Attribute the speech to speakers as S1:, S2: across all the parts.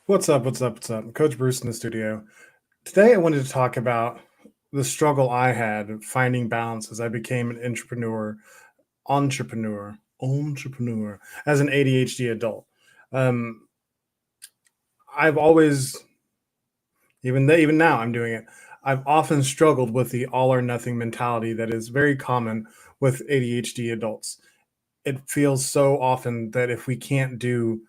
S1: What's up? What's up? What's up? Coach Bruce in the studio. Today, I wanted to talk about the struggle I had finding balance as I became an entrepreneur as an ADHD adult. Um, I've always, even now, I'm doing it. I've often struggled with the all or nothing mentality that is very common with ADHD adults. It feels so often that if we can't do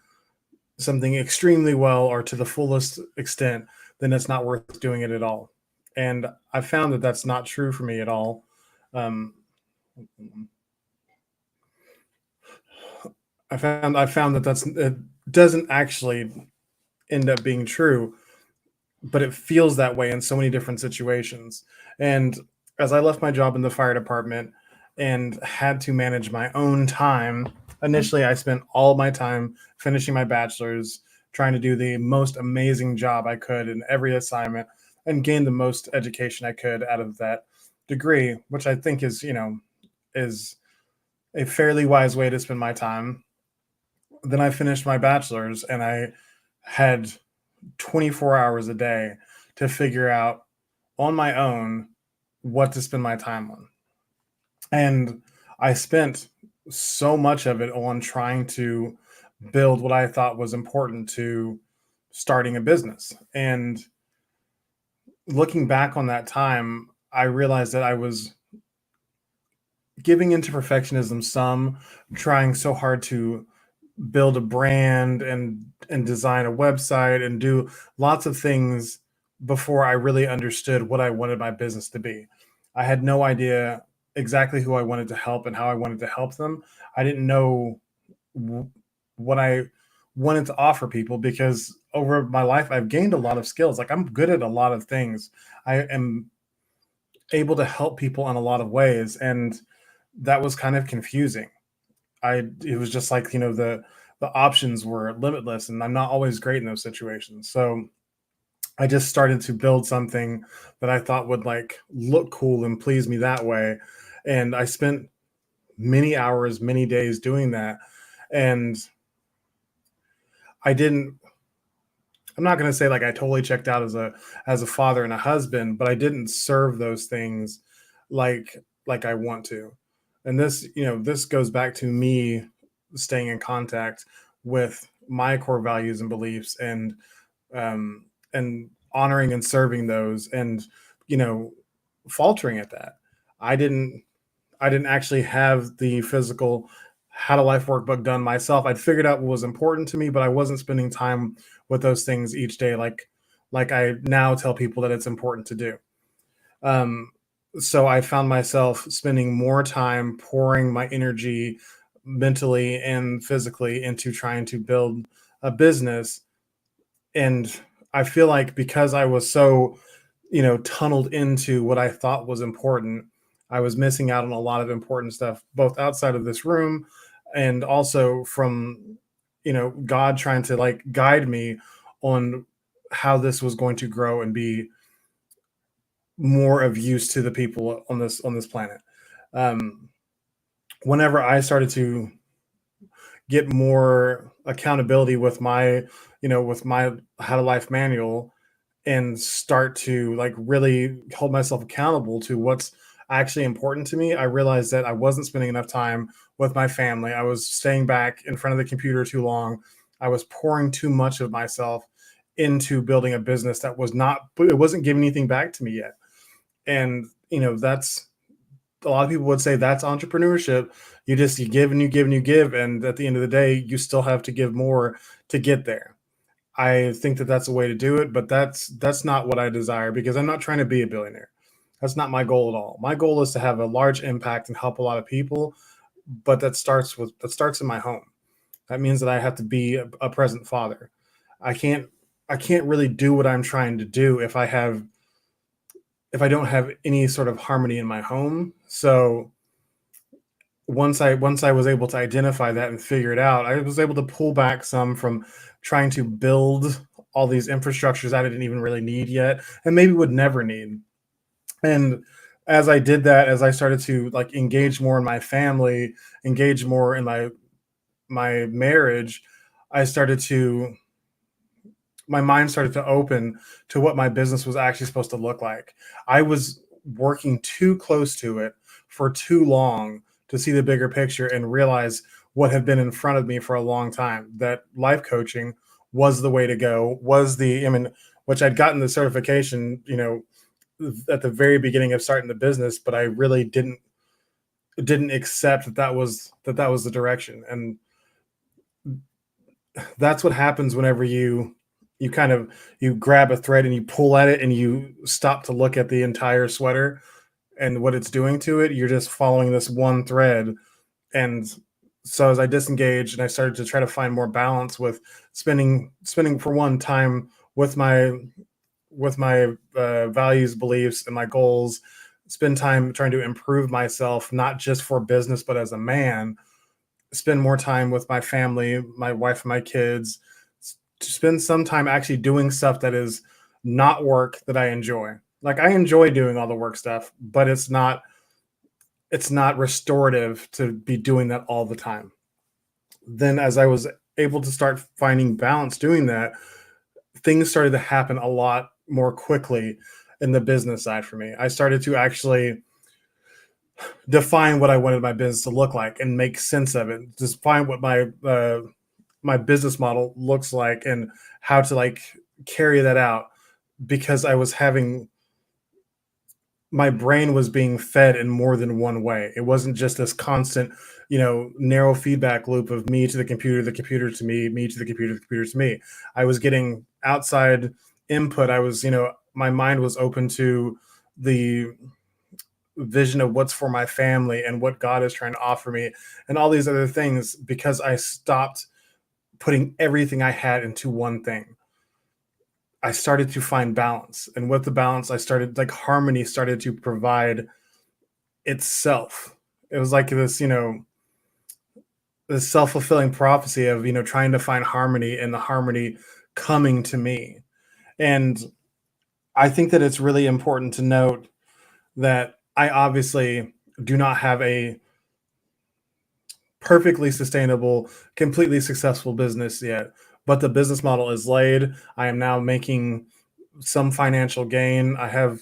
S1: something extremely well or to the fullest extent, then it's not worth doing it at all. And I found that that's not true for me at all. Um, I found that it doesn't actually end up being true, but it feels that way in so many different situations. And as I left my job in the fire department and had to manage my own time, initially I spent all my time finishing my bachelor's, trying to do the most amazing job I could in every assignment and gain the most education I could out of that degree, which I think is a fairly wise way to spend my time. Then I finished my bachelor's and I had 24 hours a day to figure out on my own what to spend my time on. And I spent so much of it on trying to build what I thought was important to starting a business. And looking back on that time, I realized that I was giving into perfectionism some, trying so hard to build a brand and design a website and do lots of things before I really understood what I wanted my business to be. I had no idea exactly who I wanted to help and how I wanted to help them. I didn't know what I wanted to offer people because over my life I've gained a lot of skills. Like I'm good at a lot of things. I am able to help people in a lot of ways, and that was kind of confusing. I It was just like, the options were limitless and I'm not always great in those situations. So I just started to build something that I thought would like look cool and please me that way. And I spent many hours, many days doing that. And I didn't I'm not going to say like I totally checked out as a father and a husband, but I didn't serve those things like like I want to. And this goes back to me staying in contact with my core values and beliefs and honoring and serving those and you know faltering at that. I didn't I didn't actually have the physical how to life workbook done myself. I'd figured out what was important to me, but I wasn't spending time with those things each day like I now tell people that it's important to do. Um, so I found myself spending more time pouring my energy mentally and physically into trying to build a business. And I feel like because I was so, tunneled into what I thought was important, I was missing out on a lot of important stuff, both outside of this room and also from, God trying to like guide me on how this was going to grow and be more of use to the people on this planet. Um, Whenever I started to get more accountability with my how to life manual and start to like really hold myself accountable to what's actually important to me, I realized that I wasn't spending enough time with my family. I was staying back in front of the computer too long. I was pouring too much of myself into building a business that was not, it wasn't giving anything back to me yet. And, that's a lot of people would say that's entrepreneurship. You give and you give and you give. And at the end of the day, you still have to give more to get there. I think that that's a way to do it, but that's not what I desire because I'm not trying to be a billionaire. That's not my goal at all. My goal is to have a large impact and help a lot of people, but that starts in my home. That means that I have to be a present father. I can't I can't really do what I'm trying to do if I don't have any sort of harmony in my home. So once I was able to identify that and figure it out, I was able to pull back some from trying to build all these infrastructures I didn't even really need yet and maybe would never need. And as I did that, as I started to like engage more in my family, engage more in my marriage, I started to my mind started to open to what my business was actually supposed to look like. I was working too close to it for too long to see the bigger picture and realize what had been in front of me for a long time, that life coaching was the way to go, was the, I mean, which I'd gotten the certification, at the very beginning of starting the business, but I really didn't accept that was the direction. And that's what happens whenever you kind of you grab a thread and you pull at it and you stop to look at the entire sweater and what it's doing to it. You're just following this one thread. And so as I disengaged and I started to try to find more balance with spending for one time with my values, beliefs, and my goals, spend time trying to improve myself, not just for business, but as a man, spend more time with my family, my wife, and my kids, to spend some time actually doing stuff that is not work that I enjoy. Like I enjoy doing all the work stuff, but it's not restorative to be doing that all the time. Then as I was able to start finding balance doing that, things started to happen a lot more quickly in the business side for me. I started to actually define what I wanted my business to look like and make sense of it. Just find what my business model looks like and how to like carry that out, because I was having my brain was being fed in more than one way. It wasn't just this constant, narrow feedback loop of me to the computer to me to the computer to me. I was getting outside input. I was, my mind was open to the vision of what's for my family and what God is trying to offer me and all these other things, because I stopped putting everything I had into one thing. I started to find balance. And with the balance, I started like harmony started to provide itself. It was like this self-fulfilling prophecy of, trying to find harmony and the harmony coming to me. And I think that it's really important to note that I obviously do not have a perfectly sustainable, completely successful business yet, but the business model is laid. I am now making some financial gain. I have,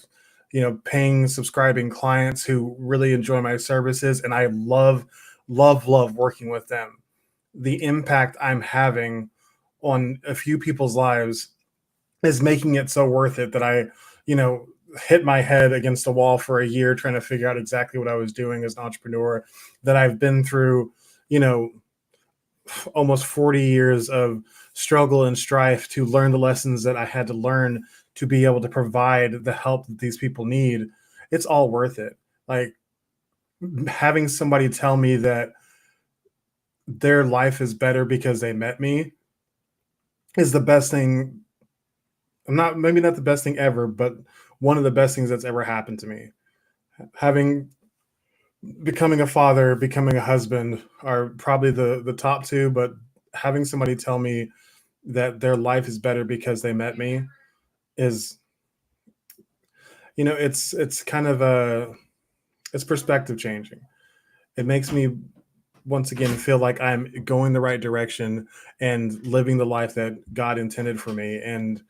S1: paying, subscribing clients who really enjoy my services, and I love, love, love working with them. The impact I'm having on a few people's lives is making it so worth it that I, you know, hit my head against a wall for a year trying to figure out exactly what I was doing as an entrepreneur, that I've been through, you know, almost 40 years of struggle and strife to learn the lessons that I had to learn to be able to provide the help that these people need. It's all worth it. Like having somebody tell me that their life is better because they met me is the best thing. I'm not, maybe not the best thing ever, but one of the best things that's ever happened to me. Having Becoming a father, becoming a husband are probably the top two, but having somebody tell me that their life is better because they met me is, it's kind of it's perspective changing. It makes me once again feel like I'm going the right direction and living the life that God intended for me, and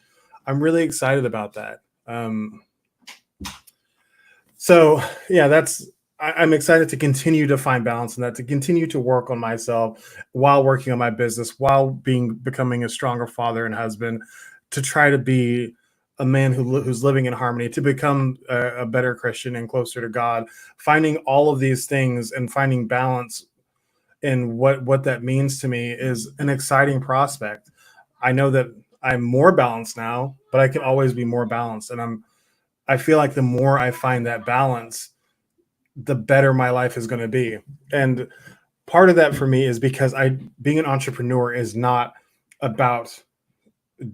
S1: I'm really excited about that. So yeah, I'm excited to continue to find balance in that, to continue to work on myself while working on my business, while becoming a stronger father and husband, to try to be a man who's living in harmony, to become a better Christian and closer to God. Finding all of these things and finding balance in what that means to me is an exciting prospect. I know that I'm more balanced now, but I can always be more balanced, and I feel like the more I find that balance, the better my life is going to be. And part of that for me is because I being an entrepreneur is not about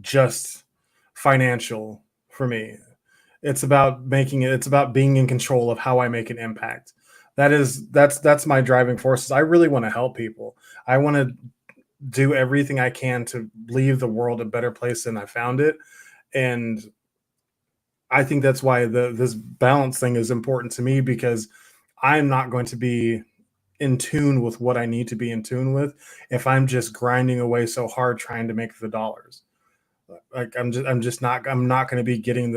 S1: just financial for me. It's about being in control of how I make an impact. That's my driving forces. I really want to help people. I want to do everything I can to leave the world a better place than I found it. And I think that's why this balance thing is important to me, because I'm not going to be in tune with what I need to be in tune with if I'm just grinding away so hard trying to make the dollars. Like I'm not going to be getting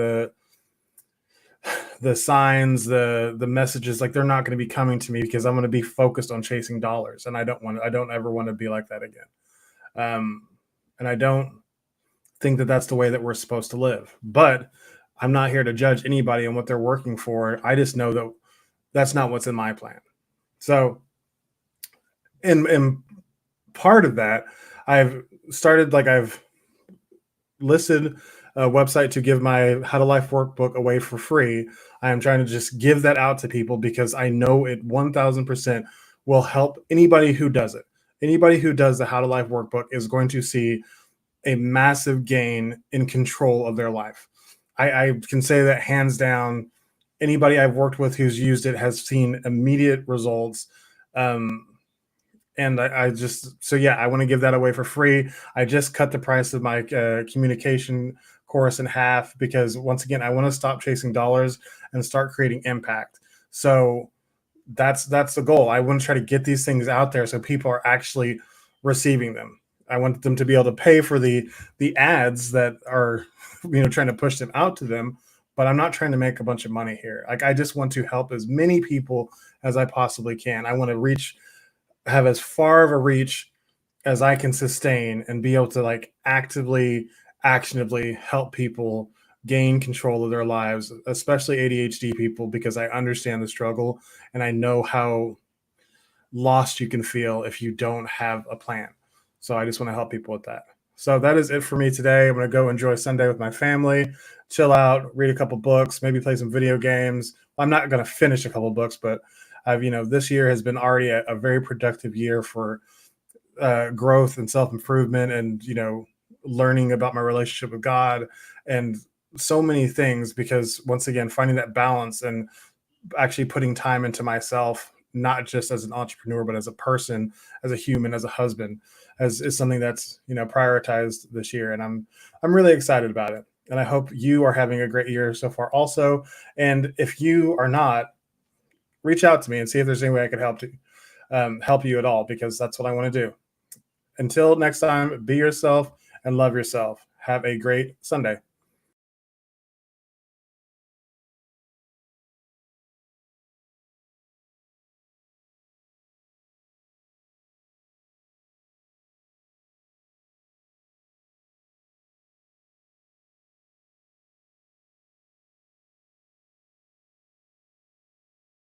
S1: the signs, the messages. Like they're not going to be coming to me because I'm going to be focused on chasing dollars, and I don't ever want to be like that again. Um, and I don't think that that's the way that we're supposed to live. But I'm not here to judge anybody on what they're working for. I just know that that's not what's in my plan. So, in part of that, I've started like I've listed a website to give my How to Life workbook away for free. I am trying to just give that out to people because I know it 1000% will help anybody who does it. Anybody who does the How to Life workbook is going to see a massive gain in control of their life. I can say that hands down. Anybody I've worked with who's used it has seen immediate results. Um, and I just so yeah, I want to give that away for free. I just cut the price of my communication course in half because once again, I want to stop chasing dollars and start creating impact. So that's the goal. I want to try to get these things out there so people are actually receiving them. I want them to be able to pay for the ads that are trying to push them out to them, but I'm not trying to make a bunch of money here. Like I just want to help as many people as I possibly can. I want to have as far of a reach as I can sustain and be able to like actively, actionably help people gain control of their lives, especially ADHD people, because I understand the struggle and I know how lost you can feel if you don't have a plan. So I just want to help people with that. So that is it for me today. I'm going to go enjoy Sunday with my family, chill out, read a couple books, maybe play some video games. I'm not going to finish a couple books, but this year has been already a very productive year for growth and self improvement, and learning about my relationship with God and so many things. Because once again, finding that balance and actually putting time into myself, not just as an entrepreneur, but as a person, as a human, as a husband, as is something that's prioritized this year, and I'm really excited about it. And I hope you are having a great year so far, also. And if you are not, reach out to me and see if there's any way I could help you at all, because that's what I want to do. Until next time, be yourself and love yourself. Have a great Sunday.